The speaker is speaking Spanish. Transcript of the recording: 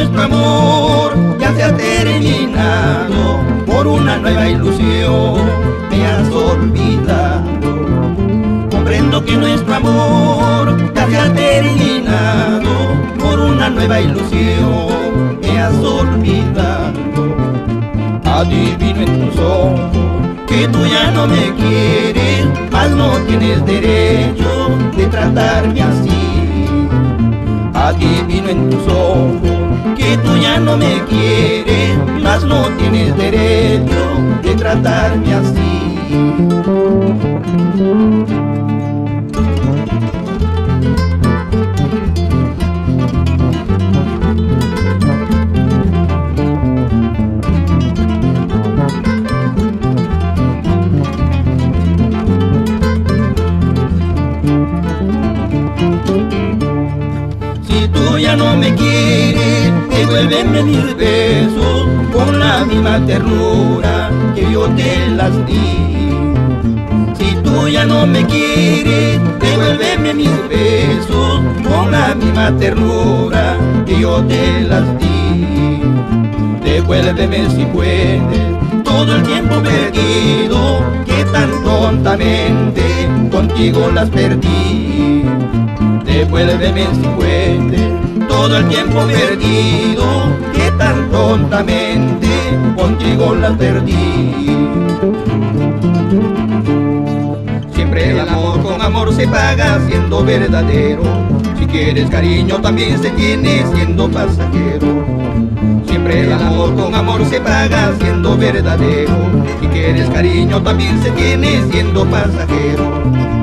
nuestro amor ya se ha terminado, por una nueva ilusión me has olvidado. Comprendo que nuestro amor ya se ha terminado, por una nueva ilusión me has olvidado. Adivino en tus ojos que tú ya no me quieres, mas no tienes derecho de tratarme así. Adivino en tus ojos que tú ya no me quieres, mas no tienes derecho de tratarme así. Si tú ya no me quieres, devuélveme mis besos con la misma ternura que yo te las di. Si tú ya no me quieres, devuélveme mis besos con la misma ternura que yo te las di. Devuélveme si puedes todo el tiempo perdido que tan tontamente contigo las perdí. Devuélveme si puedes todo el tiempo perdido que tan tontamente contigo las perdí. Siempre el amor con amor se paga siendo verdadero. Si quieres cariño también se tiene siendo pasajero. Siempre el amor con amor se paga siendo verdadero. Si quieres cariño también se tiene siendo pasajero.